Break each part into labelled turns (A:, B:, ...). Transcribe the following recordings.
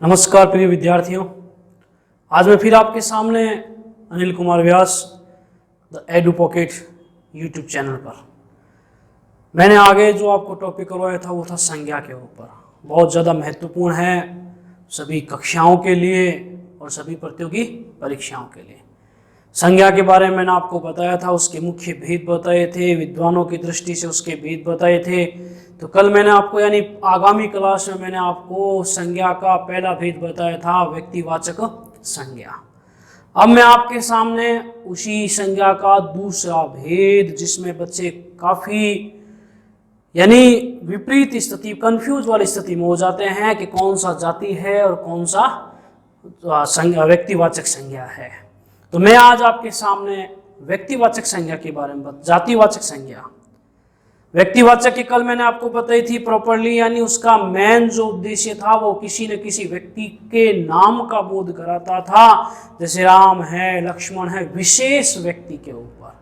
A: नमस्कार प्रिय विद्यार्थियों, आज मैं फिर आपके सामने Anil Kumar Vyas the Edu Pocket YouTube channel पर मैंने आगे जो आपको टॉपिक करवाया था वो था संज्ञा के ऊपर। बहुत ज़्यादा महत्वपूर्ण है सभी कक्षाओं के लिए और सभी प्रतियोगी परीक्षाओं के लिए। संज्ञा के बारे में मैंने आपको बताया था, उसके मुख्य भेद बताए थे, विद्वानों की दृष्टि से उसके भेद बताए थे। तो कल मैंने आपको यानी आगामी क्लास में मैंने आपको संज्ञा का पहला भेद बताया था, व्यक्तिवाचक संज्ञा। अब मैं आपके सामने उसी संज्ञा का दूसरा भेद, जिसमें बच्चे काफ़ी यानी विपरीत स्थिति, कंफ्यूज वाली स्थिति में हो जाते हैं कि कौन सा जाति है और कौन सा व्यक्तिवाचक संज्ञा है। तो मैं आज आपके सामने व्यक्तिवाचक संज्ञा के बारे में जातिवाचक संज्ञा, व्यक्तिवाचक की कल मैंने आपको बताई थी प्रॉपरली, यानी उसका मेन जो उद्देश्य था वो किसी न किसी व्यक्ति के नाम का बोध कराता था, जैसे राम है, लक्ष्मण है, विशेष व्यक्ति के ऊपर।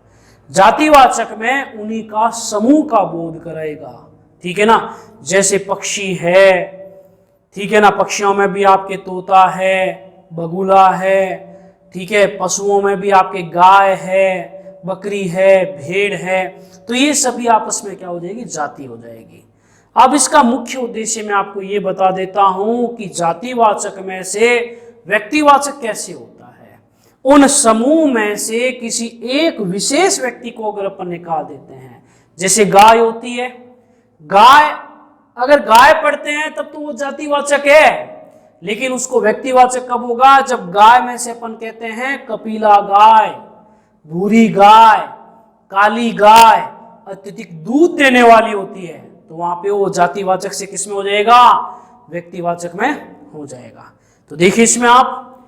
A: जातिवाचक में उन्हीं का समूह का बोध कराएगा, ठीक है ना। जैसे पक्षी है, ठीक है ना, पक्षियों में भी आपके तोता है, बगुला है, ठीक है, पशुओं में भी आपके गाय है, बकरी है, भेड़ है, तो ये सभी आपस में क्या हो जाएगी, जाति हो जाएगी। अब इसका मुख्य उद्देश्य मैं आपको ये बता देता हूं कि जातिवाचक में से व्यक्तिवाचक कैसे होता है। उन समूह में से किसी एक विशेष व्यक्ति को अगर अपन निकाल देते हैं, जैसे गाय होती है, गाय अगर गाय पढ़ते हैं तब तो वो जातिवाचक है, लेकिन उसको व्यक्तिवाचक कब होगा, जब गाय में से अपन कहते हैं कपिला गाय, भूरी गाय, काली गाय अत्यधिक दूध देने वाली होती है, तो वहां पे वो जातिवाचक से किस में हो जाएगा, व्यक्तिवाचक में हो जाएगा। तो देखिए इसमें आप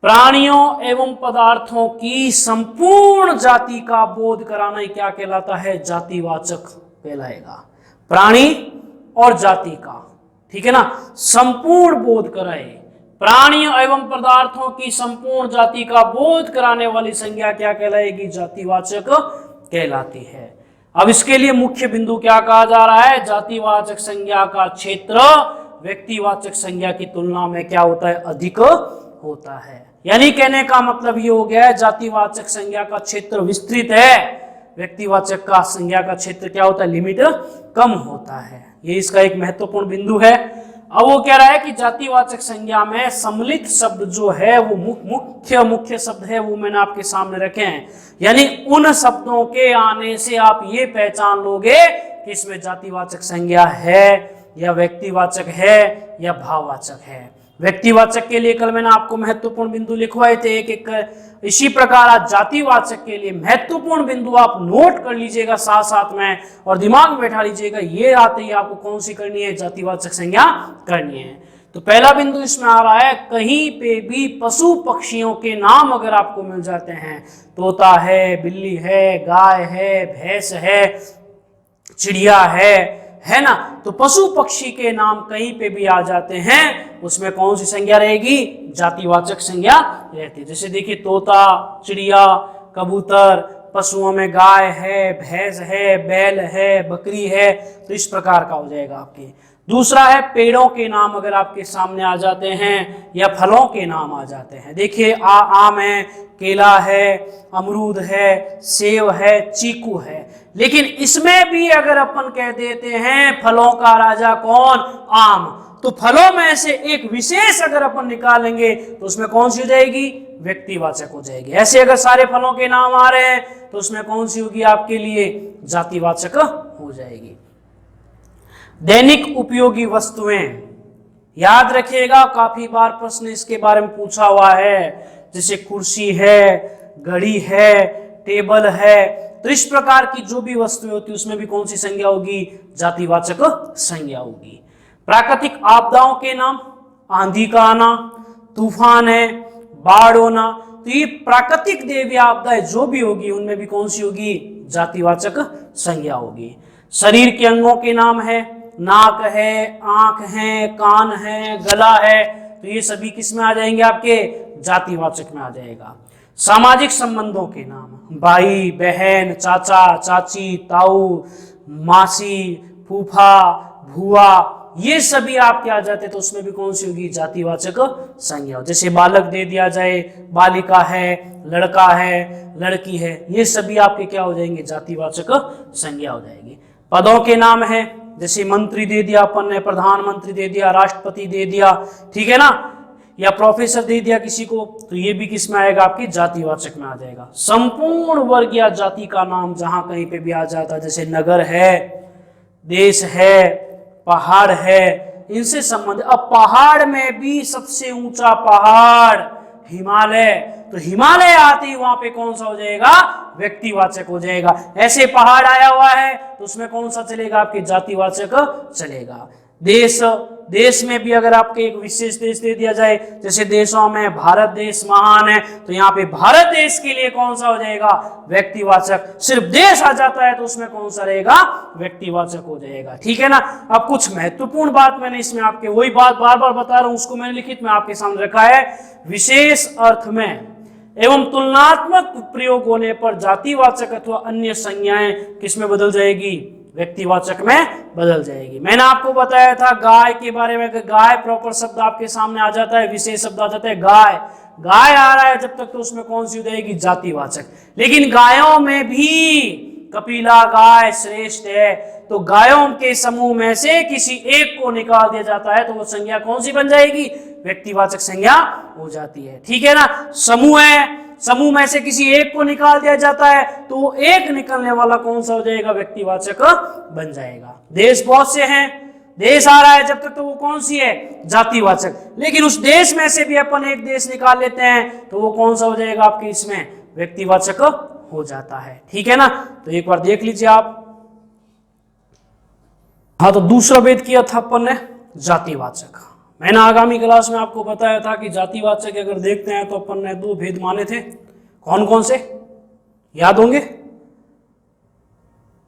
A: प्राणियों एवं पदार्थों की संपूर्ण जाति का बोध कराना ही क्या कहलाता है, जातिवाचक कहलाएगा। प्राणी और जाति का, ठीक है ना, संपूर्ण बोध कराए, प्राणियों एवं पदार्थों की संपूर्ण जाति का बोध कराने वाली संज्ञा क्या कहलाएगी, जातिवाचक कहलाती है। अब इसके लिए मुख्य बिंदु क्या कहा जा रहा है, जातिवाचक संज्ञा का क्षेत्र व्यक्तिवाचक संज्ञा की तुलना में क्या होता है, अधिक होता है। यानी कहने का मतलब ये हो गया है, जातिवाचक संज्ञा का क्षेत्र विस्तृत है, व्यक्तिवाचक का संज्ञा का क्षेत्र क्या होता है, लिमिट कम होता है। ये इसका एक महत्वपूर्ण बिंदु है। अब वो कह रहा है कि जातिवाचक संज्ञा में सम्मिलित शब्द जो है वो मुख्य शब्द है, वो मैंने आपके सामने रखे हैं। यानी उन शब्दों के आने से आप ये पहचान लोगे कि इसमें जातिवाचक संज्ञा है या व्यक्तिवाचक है या भाववाचक है। व्यक्तिवाचक के लिए कल मैंने आपको महत्वपूर्ण बिंदु लिखवाए थे एक एक। इसी प्रकार आज जातिवाचक के लिए महत्वपूर्ण बिंदु आप नोट कर लीजिएगा साथ साथ में और दिमाग में बैठा लीजिएगा, ये आते ही आपको कौन सी करनी है, जातिवाचक संज्ञा करनी है। तो पहला बिंदु इसमें आ रहा है, कहीं पे भी पशु पक्षियों के नाम अगर आपको मिल जाते हैं, तोता है, बिल्ली है, गाय है, भैंस है, चिड़िया है ना, तो पशु पक्षी के नाम कहीं पे भी आ जाते हैं, उसमें कौन सी संज्ञा रहेगी, जातिवाचक संज्ञा रहती है। जैसे देखिए तोता, चिड़िया, कबूतर, पशुओं में गाय है, भैंस है, बैल है, बकरी है, तो इस प्रकार का हो जाएगा आपके। दूसरा है पेड़ों के नाम अगर आपके सामने आ जाते हैं या फलों के नाम आ जाते हैं। देखिए आम है, केला है, अमरूद है, सेब है, चीकू है, लेकिन इसमें भी अगर अपन कह देते हैं फलों का राजा कौन, आम, तो फलों में से एक विशेष अगर अपन निकालेंगे तो उसमें कौन सी हो जाएगी, व्यक्तिवाचक हो जाएगी। ऐसे अगर सारे फलों के नाम आ रहे हैं तो उसमें कौन सी होगी आपके लिए, जातिवाचक हो जाएगी। दैनिक उपयोगी वस्तुएं, याद रखिएगा काफी बार प्रश्न इसके बारे में पूछा हुआ है, जैसे कुर्सी है, घड़ी है, टेबल है, तो इस प्रकार की जो भी वस्तुएं होती है उसमें भी कौन सी संज्ञा होगी, जातिवाचक संज्ञा होगी। प्राकृतिक आपदाओं के नाम, आंधी का आना, तूफान है, बाढ़ होना, तो ये प्राकृतिक देवी आपदाएं जो भी होगी उनमें भी कौन सी होगी, जातिवाचक संज्ञा होगी। शरीर के अंगों के नाम है, नाक है, आंख है, कान है, गला है, तो ये सभी किस में आ जाएंगे, आपके जातिवाचक में आ जाएगा। सामाजिक संबंधों के नाम, भाई, बहन, चाचा, चाची, ताऊ, मासी, फूफा, भुआ, ये सभी आपके आ जाते तो उसमें भी कौन सी होगी, जातिवाचक संज्ञा। जैसे बालक दे दिया जाए, बालिका है, लड़का है, लड़की है, ये सभी आपके क्या हो जाएंगे, जातिवाचक संज्ञा हो जाएगी। पदों के नाम है, जैसे मंत्री दे दिया अपन ने, प्रधानमंत्री दे दिया, राष्ट्रपति दे दिया, ठीक है ना, या प्रोफेसर दे दिया किसी को, तो ये भी किस में आएगा, आपकी जातिवाचक में आ जाएगा। संपूर्ण वर्ग या जाति का नाम जहां कहीं पे भी आ जाता है, जैसे नगर है, देश है, पहाड़ है, इनसे संबंध। अब पहाड़ में भी सबसे ऊंचा पहाड़ हिमालय, तो हिमालय आते ही वहां पे कौन सा हो जाएगा, व्यक्तिवाचक हो जाएगा। ऐसे पहाड़ आया हुआ है तो उसमें कौन सा चलेगा, आपके जातिवाचक चलेगा। देश में भी अगर आपके एक विशेष देश दे दिया जाए, जैसे देशों में भारत देश महान है, तो यहाँ पे भारत देश के लिए कौन सा हो जाएगा, व्यक्तिवाचक। सिर्फ देश आ जाता है तो उसमें कौन सा रहेगा, व्यक्तिवाचक हो जाएगा, ठीक है ना। अब कुछ महत्वपूर्ण बात मैंने इसमें आपके, वही बात बार बार बता रहा हूं, उसको मैंने लिखित में आपके सामने रखा है। विशेष अर्थ में एवं तुलनात्मक प्रयोग होने पर जातिवाचक अथवा अन्य संज्ञाएं किसमें बदल जाएगी, व्यक्तिवाचक में बदल जाएगी। मैंने आपको बताया था गाय के बारे में, गाय प्रॉपर शब्द आपके सामने आ जाता है, विशेष शब्द आ जाता है, गाय, गाय आ रहा है जब तक तो उसमें कौन सी हो जाएगी, जातिवाचक। लेकिन गायों में भी कपिला गाय श्रेष्ठ है, तो गायों के समूह में से किसी एक को निकाल दिया जाता है तो वो संज्ञा कौन सी बन जाएगी, व्यक्तिवाचक संज्ञा हो जाती है, ठीक है ना। समूह है, समूह में से किसी एक को निकाल दिया जाता है तो वो एक निकलने वाला कौन सा हो जाएगा, व्यक्तिवाचक बन जाएगा। देश बहुत से हैं, देश आ रहा है जब तक तो वो कौन सी है, जातिवाचक। लेकिन उस देश में से भी अपन एक देश निकाल लेते हैं तो वो कौन सा हो जाएगा, आपके इसमें व्यक्तिवाचक हो जाता है, ठीक है ना। तो एक बार देख लीजिए आप। हाँ, तो दूसरा भेद किया था अपन ने जातिवाचक। मैंने आगामी क्लास में आपको बताया था कि जातिवाचक अगर देखते हैं तो अपन ने दो भेद माने थे, कौन कौन से याद होंगे।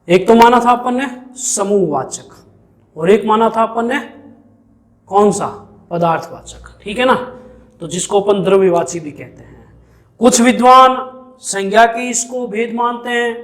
A: एक तो माना था अपन ने समूहवाचक और एक माना था अपन ने कौन सा, पदार्थवाचक, ठीक है ना। तो जिसको अपन द्रव्यवाची भी कहते हैं। कुछ विद्वान संज्ञा के इसको भेद मानते हैं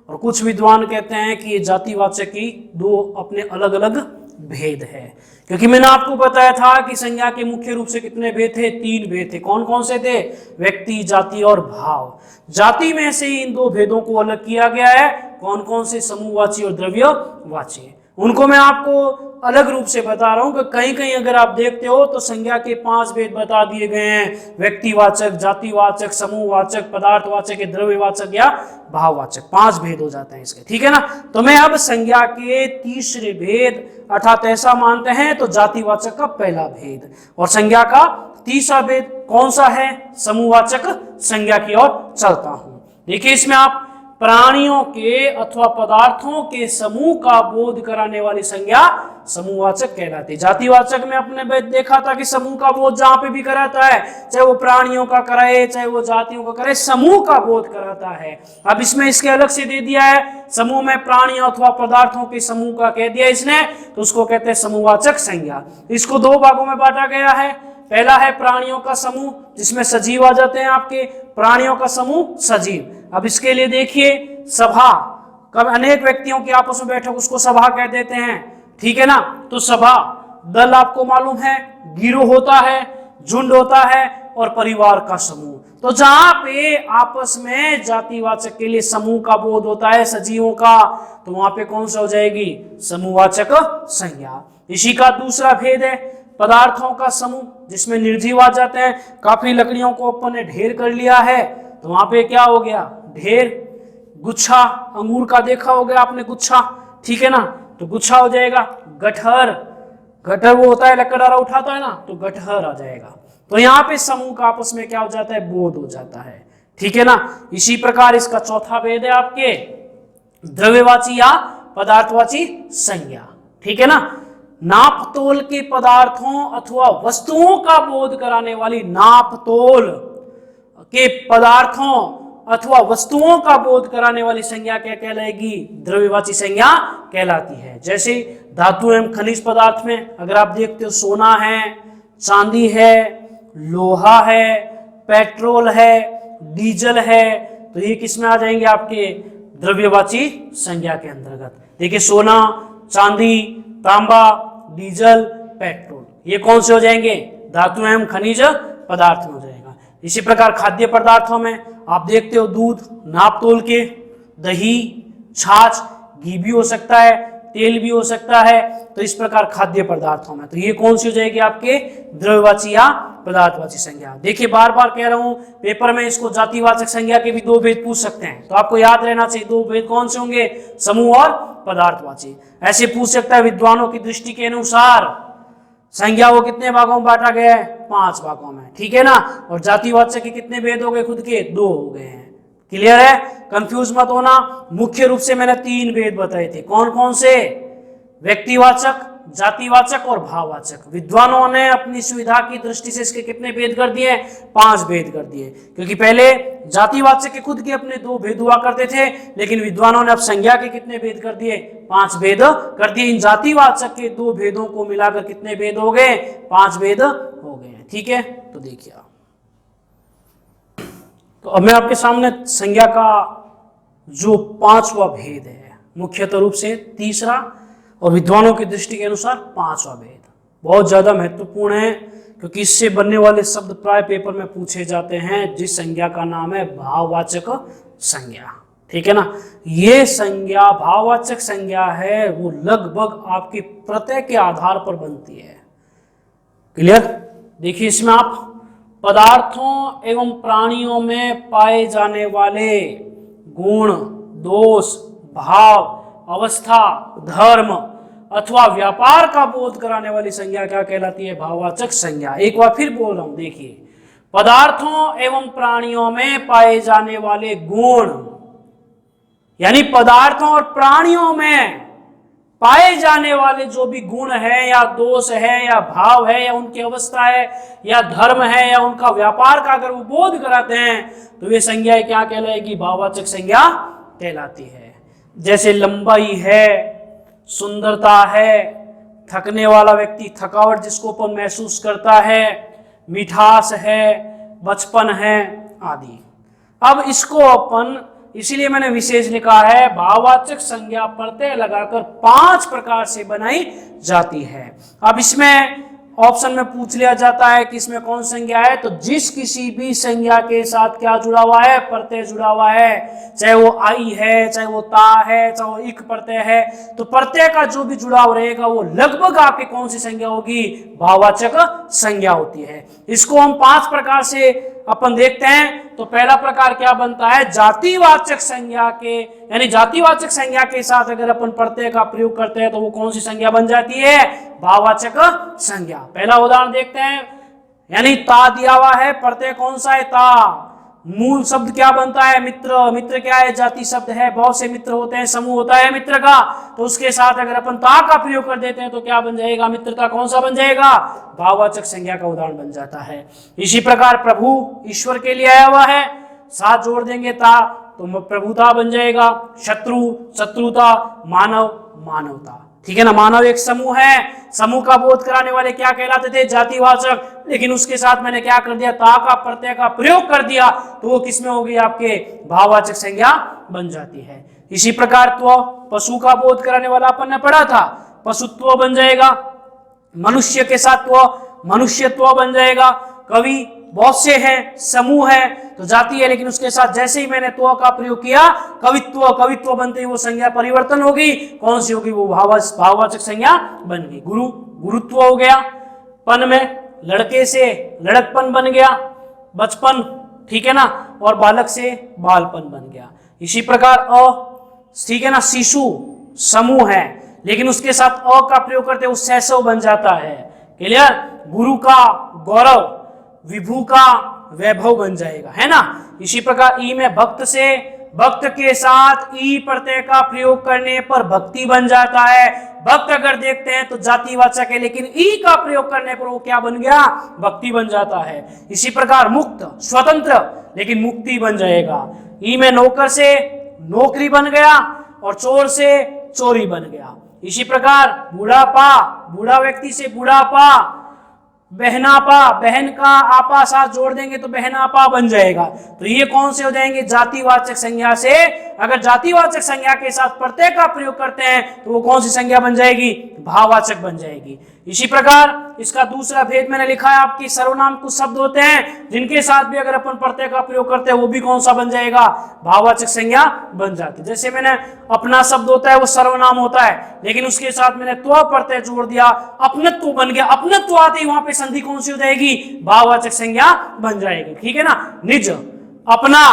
A: और कुछ विद्वान कहते हैं कि ये जातिवाचक की दो अपने अलग अलग भेद है। क्योंकि मैंने आपको बताया था कि संज्ञा के मुख्य रूप से कितने भेद थे, 3 भेद थे। कौन कौन से थे, व्यक्ति, जाति और भाव। जाति में से इन दो भेदों को अलग किया गया है, कौन कौन से, समूहवाची और द्रव्यवाची। उनको मैं आपको अलग रूप से बता रहा हूं कि कहीं कहीं अगर आप देखते हो तो संज्ञा के 5 भेद बता दिए गए हैं, व्यक्तिवाचक, जातिवाचक, समूहवाचक, पदार्थवाचक, द्रव्यवाचक या भाववाचक, 5 भेद हो जाते हैं इसके, ठीक है ना। तो मैं अब संज्ञा के तीसरे भेद अर्थात ऐसा मानते हैं तो जातिवाचक का पहला भेद और संज्ञा का तीसरा भेद कौन सा है, समूहवाचक संज्ञा की ओर चलता हूं। देखिए इसमें आप प्राणियों के अथवा पदार्थों के समूह का बोध कराने वाली संज्ञा समूहवाचक कहलाती है। जातिवाचक में अपने देखा था कि समूह का बोध जहां पे भी कराता है, चाहे वो प्राणियों का कराए चाहे वो जातियों का करे, समूह का बोध कराता है। अब इसमें इसके अलग से दे दिया है, समूह में प्राणियों अथवा पदार्थों के समूह का कह दिया इसने, तो उसको कहते हैं समूहवाचक संज्ञा। इसको 2 भागों में बांटा गया है। पहला है प्राणियों का समूह जिसमें सजीव आ जाते हैं आपके, प्राणियों का समूह सजीव। अब इसके लिए देखिए सभा, कब अनेक व्यक्तियों की आपस में बैठक उसको सभा कह देते हैं, ठीक है ना। तो सभा, दल आपको मालूम है, गिरोह होता है, झुंड होता है और परिवार का समूह। तो जहां पे आपस में जातिवाचक के लिए समूह का बोध होता है सजीवों का, तो वहां पे कौन सा हो जाएगी, समूहवाचक संज्ञा। इसी का दूसरा भेद है पदार्थों का समूह जिसमें निर्जीव आ जाते हैं। काफी लकड़ियों को अपन ने ढेर कर लिया है तो वहां पे क्या हो गया, ढेर। गुच्छा, अंगूर का देखा हो गया आपने गुच्छा, ठीक है ना, तो गुच्छा हो जाएगा। गठर, गठर वो होता है लकड़हारा उठाता है ना, तो गठर आ जाएगा। तो यहाँ पे समूह का आपस में क्या हो जाता है, बोध हो जाता है, ठीक है ना। इसी प्रकार इसका चौथा भेद है आपके द्रव्यवाची या पदार्थवाची संज्ञा, ठीक है ना। नाप तोल के पदार्थों अथवा वस्तुओं का बोध कराने वाली, नाप तोल के पदार्थों अथवा वस्तुओं का बोध कराने वाली संज्ञा क्या कहलाएगी, द्रव्यवाची संज्ञा कहलाती है। जैसे धातु एवं खनिज पदार्थ में अगर आप देखते हो, सोना है, चांदी है, लोहा है, पेट्रोल है, डीजल है, तो ये किस में आ जाएंगे, आपके द्रव्यवाची संज्ञा के अंतर्गत। देखिए सोना, चांदी, तांबा, डीजल, पेट्रोल, ये कौन से हो जाएंगे? धातु एवं खनिज पदार्थ हो जाएगा। इसी प्रकार खाद्य पदार्थों में आप देखते हो दूध, नाप तोल के, दही, छाछ, घी भी हो सकता है, तेल भी हो सकता है। तो इस प्रकार खाद्य पदार्थों में तो ये कौन सी हो जाएगी आपके? द्रव्यवाची या पदार्थवाची संज्ञा। देखिए बार बार कह रहा हूं, पेपर में इसको जातिवाचक संज्ञा के भी दो भेद पूछ सकते हैं, तो आपको याद रहना चाहिए दो भेद कौन से होंगे? समूह और पदार्थवाची। ऐसे पूछ सकता है विद्वानों की दृष्टि के अनुसार संज्ञा को कितने भागों में बांटा गया है? 5 भागों में, ठीक है ना। और जातिवाचक के कितने भेद हो गए? खुद के 2 हो गए हैं। क्लियर है? कंफ्यूज मत होना। मुख्य रूप से मैंने 3 भेद बताए थे। कौन कौन से? व्यक्तिवाचक, जातिवाचक और भाववाचक। विद्वानों ने अपनी सुविधा की दृष्टि से इसके कितने भेद कर दिए? 5 भेद कर दिए, क्योंकि पहले जातिवाचक के खुद के अपने 2 भेद हुआ करते थे, लेकिन विद्वानों ने अब संज्ञा के कितने भेद कर दिए? 5 भेद कर दिए। इन जातिवाचक के 2 भेदों को मिलाकर कितने भेद हो गए? 5 भेद हो गए। ठीक है, तो देखिए तो अब मैं आपके सामने संज्ञा का जो 5वां भेद है, मुख्यतः रूप से तीसरा और विद्वानों की दृष्टि के अनुसार 5वां भेद बहुत ज्यादा महत्वपूर्ण है, क्योंकि इससे बनने वाले शब्द प्राय पेपर में पूछे जाते हैं, जिस संज्ञा का नाम है भाववाचक संज्ञा। ठीक है ना। ये संज्ञा भाववाचक संज्ञा है, वो लगभग आपके प्रत्यय के आधार पर बनती है। क्लियर? देखिए इसमें आप पदार्थों एवं प्राणियों में पाए जाने वाले गुण, दोष, भाव, अवस्था, धर्म अथवा व्यापार का बोध कराने वाली संज्ञा क्या कहलाती है? भाववाचक संज्ञा। एक बार फिर बोल रहा हूं, देखिए पदार्थों एवं प्राणियों में पाए जाने वाले गुण, यानी पदार्थों और प्राणियों में पाए जाने वाले जो भी गुण है या दोष है या भाव है या उनकी अवस्था है या धर्म है या उनका व्यापार का अगर वो बोध कराते हैं तो ये संज्ञा क्या कहलाएगी? भाववाचक संज्ञा कहलाती है। जैसे लंबाई है, सुंदरता है, थकने वाला व्यक्ति, थकावट जिसको अपन महसूस करता है, मिठास है, बचपन है आदि। अब इसको अपन, इसीलिए मैंने विशेष लिखा है, भाववाचक संज्ञा प्रत्यय लगाकर 5 प्रकार से बनाई जाती है। अब इसमें ऑप्शन में पूछ लिया जाता है कि इसमें कौन संज्ञा है, तो जिस किसी भी संज्ञा के साथ क्या जुड़ा हुआ है? प्रत्यय जुड़ा हुआ है। चाहे वो आई है, चाहे वो ता है, चाहे वो इक प्रत्यय है, तो प्रत्यय का जो भी जुड़ाव रहेगा वो लगभग आपके कौन सी संज्ञा होगी? भाववाचक संज्ञा होती है। इसको हम 5 प्रकार से अपन देखते हैं। तो पहला प्रकार क्या बनता है? जातिवाचक संज्ञा के, यानी जातिवाचक संज्ञा के साथ अगर अपन प्रत्यय का प्रयोग करते हैं तो वो कौन सी संज्ञा बन जाती है? भाववाचक संज्ञा। पहला उदाहरण देखते हैं, यानी ता दिया हुआ है, प्रत्यय कौन सा है? ता। मूल शब्द क्या बनता है? मित्र। मित्र क्या है? जाति शब्द है, बहुत से मित्र होते हैं, समूह होता है मित्र का, तो उसके साथ अगर अपन ता का प्रयोग कर देते हैं तो क्या बन जाएगा? मित्रता कौन सा बन जाएगा? भाववाचक संज्ञा का उदाहरण बन जाता है। इसी प्रकार प्रभु ईश्वर के लिए आया हुआ है, साथ जोड़ देंगे ता तो प्रभुता बन जाएगा। शत्रु, शत्रुता, मानव, मानवता। ठीक है ना। मानव एक समूह है, समूह का बोध कराने वाले क्या कहलाते थे? जातिवाचक। लेकिन उसके साथ मैंने क्या कर दिया? ता का प्रत्यय का प्रयोग कर दिया तो वो किसमें होगी? आपके भाववाचक संज्ञा बन जाती है। इसी प्रकार त्व, पशु का बोध कराने वाला अपन ने पढ़ा था, पशुत्व बन जाएगा। मनुष्य के साथ त्व, मनुष्यत्व बन जाएगा। कवि, बहुत से हैं, समूह है तो जाति है, लेकिन उसके साथ जैसे ही मैंने त्व का प्रयोग किया, कवित्व, कवित्व बनते ही वो संज्ञा परिवर्तन होगी। कौन सी होगी? वो भाववाचक संज्ञा बन गई। गुरु, गुरुत्व हो गया। पन में लड़के से लड़कपन बन गया, बचपन, ठीक है ना। और बालक से बालपन बन गया। इसी प्रकार अ, ठीक है ना, शिशु समूह है, लेकिन उसके साथ अ का प्रयोग करते वो शैशव बन जाता है। क्लियर? गुरु का गौरव, विभू का वैभव बन जाएगा, है ना। इसी प्रकार ई में भक्त से, भक्त के साथ ई प्रत्यय का प्रयोग करने पर भक्ति बन जाता है। भक्त अगर देखते हैं तो जातिवाचक है, लेकिन ई का प्रयोग करने पर वो क्या बन गया? भक्ति बन जाता है। इसी प्रकार मुक्त, स्वतंत्र, लेकिन मुक्ति बन जाएगा। ई में नौकर से नौकरी बन गया और चोर से चोरी बन गया। इसी प्रकार बुढ़ापा, बूढ़ा व्यक्ति से बुढ़ापा, बहनापा, बहन का आपा साथ जोड़ देंगे तो बहनापा बन जाएगा। तो ये कौन से हो जाएंगे? जातिवाचक संज्ञा से। अगर जातिवाचक संज्ञा के साथ प्रत्यय का प्रयोग करते हैं तो वो कौन सी संज्ञा बन जाएगी? भाववाचक बन जाएगी। इसी प्रकार इसका दूसरा भेद मैंने लिखा है आपकी, सर्वनाम कुछ शब्द होते हैं जिनके साथ भी अगर अपन प्रत्यय का प्रयोग करते हैं वो भी कौन सा बन जाएगा? भाववाचक संज्ञा बन जाती है। जैसे मैंने अपना शब्द होता है वो सर्वनाम होता है, लेकिन उसके साथ मैंने त्व प्रत्यय जोड़ दिया, अपनत्व बन गया। अपनत्व आते ही वहां पे संधि कौन सी हो जाएगी? भाववाचक संज्ञा बन जाएगी। ठीक है ना, निज, अपना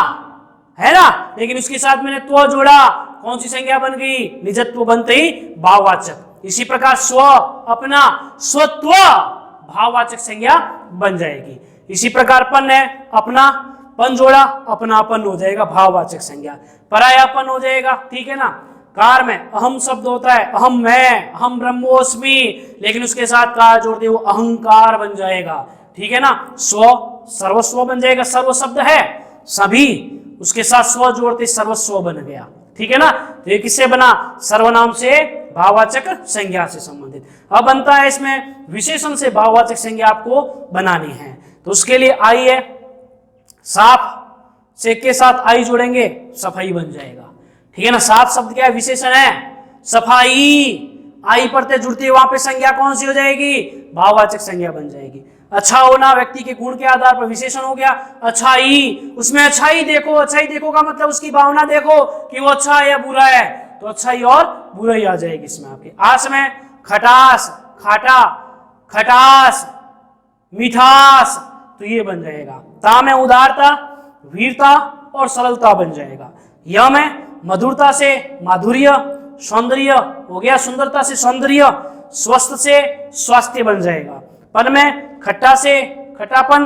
A: है ना, लेकिन उसके साथ मैंने त्व जोड़ा, कौन सी संज्ञा बन गई? निजत्व बनते ही भाववाचक। इसी प्रकार स्व, अपना, स्वत्व भाववाचक संज्ञा बन जाएगी। इसी प्रकार पन है, अपना, पन जोड़ा, अपनापन हो जाएगा भाववाचक संज्ञा। परायापन हो जाएगा। ठीक है ना। कार में अहम शब्द होता है, अहम मैं, अहम ब्रह्मोस्मि, लेकिन उसके साथ कार जोड़ दे वो अहंकार बन जाएगा। ठीक है ना। स्व, सर्वस्व बन जाएगा। सर्व शब्द है सभी, उसके साथ स्व जोड़ते सर्वस्व बन गया। ठीक है ना। तो ये किससे बना? सर्वनाम से भाववाचक संज्ञा से संबंधित। अब बनता है इसमें विशेषण से भाववाचक संज्ञा आपको बनानी है, तो उसके लिए आई है, साफ से के साथ आई जोड़ेंगे, सफाई बन जाएगा। ठीक है ना। साफ शब्द क्या है? विशेषण है, सफाई। आई प्रत्यय जुड़ती है वहां पे संज्ञा कौन सी हो जाएगी? भाववाचक संज्ञा बन जाएगी। अच्छा होना व्यक्ति के गुण के आधार पर विशेषण हो गया। अच्छाई, उसमें अच्छाई देखो, अच्छाई देखो का मतलब उसकी भावना देखो कि वो अच्छा है या बुरा है, तो अच्छाई और बुराई आ जाएगी इसमें आपके। आस में खटास, खाटा, खटास, मिठास, तो ये बन जाएगा। ता में उदारता, वीरता और सरलता बन जाएगा। यह में मधुरता से माधुर्य, सौंदर्य हो गया, सुंदरता से सौंदर्य, स्वस्थ से स्वास्थ्य बन जाएगा। पन में खट्टा से खट्टापन,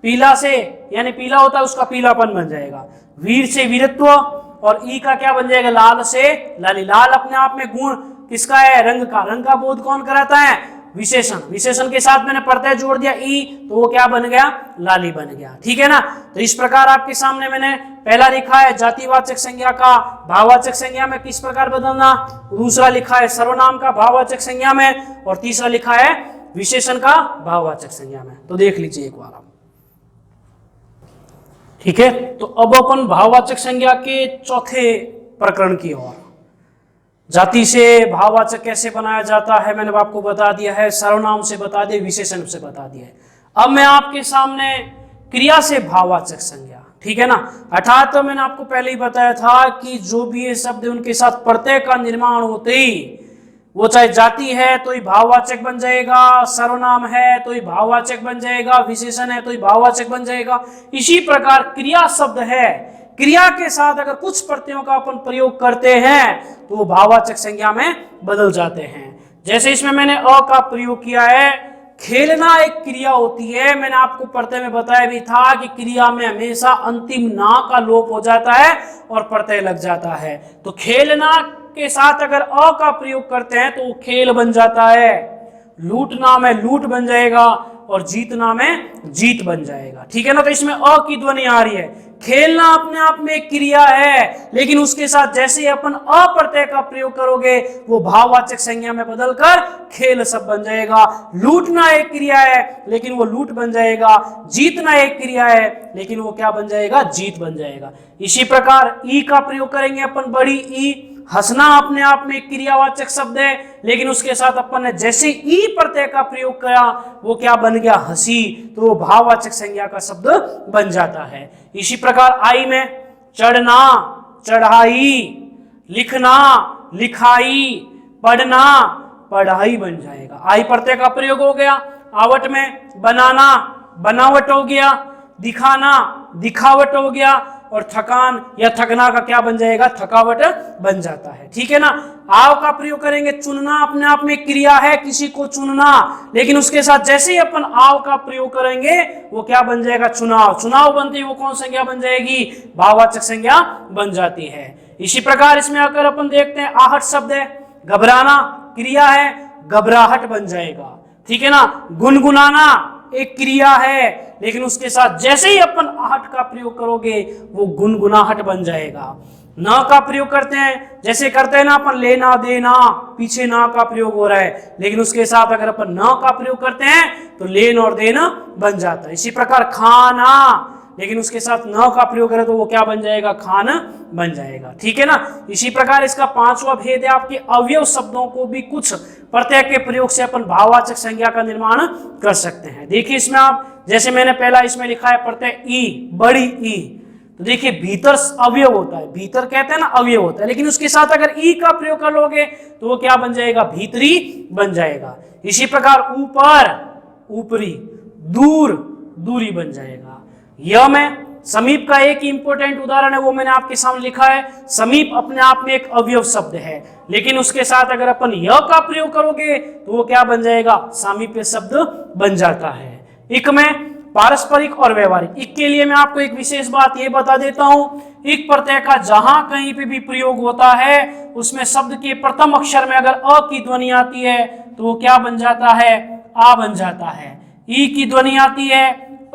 A: पीला से यानी पीला होता है उसका पीलापन बन जाएगा। वीर से वीरत्व, और ई का क्या बन जाएगा? लाल से लाली। लाल अपने आप में गुण किसका है? रंग का। रंग का बोध कौन कराता है? विशेषण। विशेषण के साथ मैंने प्रत्यय जोड़ दिया ई, तो वो क्या बन गया? लाली बन गया। ठीक है ना। तो इस प्रकार आपके सामने मैंने पहला लिखा है जातिवाचक संज्ञा का भाववाचक संज्ञा में किस प्रकार बदलना, दूसरा लिखा है सर्वनाम का भाववाचक संज्ञा में, और तीसरा लिखा है विशेषण का भाववाचक संज्ञा में। तो देख लीजिए एक बार आप। ठीक है। तो अब अपन भाववाचक संज्ञा के चौथे प्रकरण की ओर। जाति से भाववाचक कैसे बनाया जाता है मैंने आपको बता दिया है, सर्वनाम से बता दिया, विशेषण से बता दिया है। अब मैं आपके सामने क्रिया से भाववाचक संज्ञा। ठीक है ना। अर्थात तो मैंने आपको पहले ही बताया था कि जो भी ये शब्द उनके साथ प्रत्यय का निर्माण होते ही, वो चाहे जाति है तो ही भाववाचक बन जाएगा, सर्वनाम है तो ही भाववाचक बन जाएगा, विशेषण है तो ही भाववाचक बन जाएगा। इसी प्रकार क्रिया शब्द है, क्रिया के साथ अगर कुछ प्रत्ययों का अपन प्रयोग करते हैं तो वो भाववाचक संज्ञा में बदल जाते हैं। जैसे इसमें मैंने अ का प्रयोग किया है। खेलना एक क्रिया होती है, मैंने आपको प्रत्यय में बताया भी था कि क्रिया में हमेशा अंतिम ना का लोप हो जाता है और प्रत्यय लग जाता है। तो खेलना के साथ अगर अ का प्रयोग करते हैं तो वो खेल बन जाता है। लूटना में लूट बन जाएगा और जीतना में जीत बन जाएगा। ठीक है ना। तो इसमें अ की ध्वनि आ रही है। खेलना अपने आप में एक क्रिया है, लेकिन उसके साथ जैसे ही अपन अ प्रत्यय का प्रयोग करोगे वो भाववाचक संज्ञा में बदलकर खेल शब्द बन जाएगा। लूटना एक क्रिया है लेकिन वो लूट बन जाएगा। जीतना एक क्रिया है लेकिन वो क्या बन जाएगा? जीत बन जाएगा। इसी प्रकार ई का प्रयोग करेंगे अपन, बड़ी ई। हंसना अपने आप में एक क्रियावाचक शब्द है, लेकिन उसके साथ अपन ने जैसे ई प्रत्यय का प्रयोग किया वो क्या बन गया? हंसी, तो वो भाववाचक संज्ञा का शब्द बन जाता है। इसी प्रकार आई में चढ़ना, चढ़ाई, लिखना, लिखाई, पढ़ना, पढ़ाई बन जाएगा। आई प्रत्यय का प्रयोग हो गया। आवट में बनाना, बनावट हो गया। दिखाना, दिखावट हो गया। और थकान या थकना का क्या बन जाएगा? थकावट बन जाता है। ठीक है ना। आव का प्रयोग करेंगे। चुनना अपने आप में क्रिया है, किसी को चुनना, लेकिन उसके साथ जैसे ही अपन आव का प्रयोग करेंगे वो क्या बन जाएगा? चुनाव। चुनाव बनते ही वो कौन संज्ञा बन जाएगी? भाववाचक संज्ञा बन जाती है। इसी प्रकार इसमें आकर अपन देखते हैं आहट शब्द है। घबराना क्रिया है, घबराहट बन जाएगा। ठीक है ना। गुनगुनाना एक क्रिया है, लेकिन उसके साथ जैसे ही अपन आहट का प्रयोग करोगे वो गुनगुनाहट बन जाएगा। न का प्रयोग करते हैं, जैसे करते हैं ना अपन लेना देना, पीछे न का प्रयोग हो रहा है, लेकिन उसके साथ अगर अपन न का प्रयोग करते हैं तो लेन और देना बन जाता है। इसी प्रकार खाना, लेकिन उसके साथ न का प्रयोग करें तो वो क्या बन जाएगा, खान बन जाएगा। ठीक है ना। इसी प्रकार इसका पांचवा भेद है आपके अवयव शब्दों को भी कुछ प्रत्यय के प्रयोग से अपन भाववाचक संज्ञा का निर्माण कर सकते हैं। देखिए इसमें आप, जैसे मैंने पहला इसमें लिखा है प्रत्यय ई, बड़ी ई, तो देखिए भीतर अवयव होता है, भीतर कहते हैं ना अवयव होता है, लेकिन उसके साथ अगर ई का प्रयोग कर लोगे तो वो क्या बन जाएगा, भीतरी बन जाएगा। इसी प्रकार ऊपर, ऊपरी, दूर, दूरी बन जाएगा। यह में समीप का एक इंपॉर्टेंट उदाहरण है, वो मैंने आपके सामने लिखा है। समीप अपने आप में एक अवयव शब्द है, लेकिन उसके साथ अगर अपन यह का प्रयोग करोगे तो वो क्या बन जाएगा, सामीप्य शब्द बन जाता है। इक में पारस्परिक और व्यवहारिक। इक के लिए मैं आपको एक विशेष बात ये बता देता हूं, इक प्रत्यय का जहां कहीं पे भी प्रयोग होता है उसमें शब्द के प्रथम अक्षर में अगर अ की ध्वनि आती है तो वो क्या बन जाता है, आ बन जाता है। ई की ध्वनि आती है,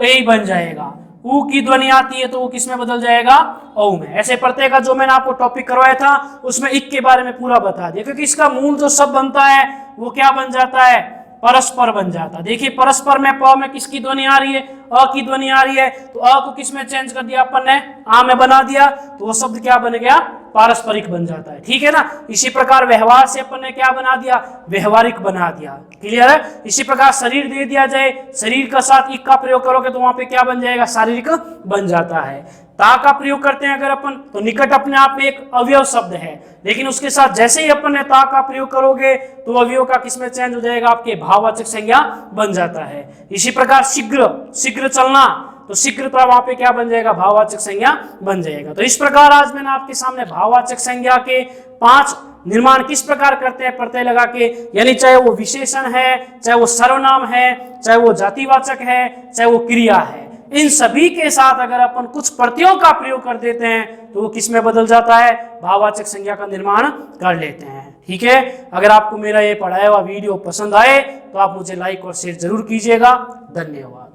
A: ए बन जाएगा। ऊ की ध्वनि आती है तो वो किस में बदल जाएगा, औ में। ऐसे प्रत्यय का जो मैंने आपको टॉपिक करवाया था उसमें इक के बारे में पूरा बता दिया, क्योंकि इसका मूल जो शब्द बनता है वो क्या बन जाता है, परस्पर बन जाता। देखिए परस्पर में प में किसकी ध्वनि आ रही है, अ की ध्वनि आ रही है, तो अ को किस में चेंज कर दिया अपन ने, आ में बना दिया, तो वो शब्द क्या बन गया, पारस्परिक बन जाता है। ठीक है ना। इसी प्रकार व्यवहार से अपन ने क्या बना दिया, व्यवहारिक बना दिया। क्लियर है। इसी प्रकार शरीर दे दिया जाए, शरीर का साथ इक का प्रयोग करोगे तो वहां पे क्या बन जाएगा, शारीरिक बन जाता है। ता का प्रयोग करते हैं अगर अपन तो निकट अपने आप में एक अवयव शब्द है, लेकिन उसके साथ जैसे ही अपन ने ता का प्रयोग करोगे तो अवयव का किसमें चेंज हो जाएगा, आपके भाववाचक संज्ञा बन जाता है। इसी प्रकार शीघ्र, शीघ्र चलना, तो शीघ्रता वहां पे क्या बन जाएगा, भाववाचक संज्ञा बन जाएगा। तो इस प्रकार आज मैंने आपके सामने भाववाचक संज्ञा के 5 निर्माण किस प्रकार करते हैं प्रत्यय लगा के, यानी चाहे वो विशेषण है, चाहे वो सर्वनाम है, चाहे वो जातिवाचक है, चाहे वो क्रिया है, इन सभी के साथ अगर अपन कुछ प्रत्ययों का प्रयोग कर देते हैं तो वो किस में बदल जाता है, भाववाचक संज्ञा का निर्माण कर लेते हैं। ठीक है। अगर आपको मेरा ये पढ़ाया हुआ वीडियो पसंद आए तो आप मुझे लाइक और शेयर जरूर कीजिएगा। धन्यवाद।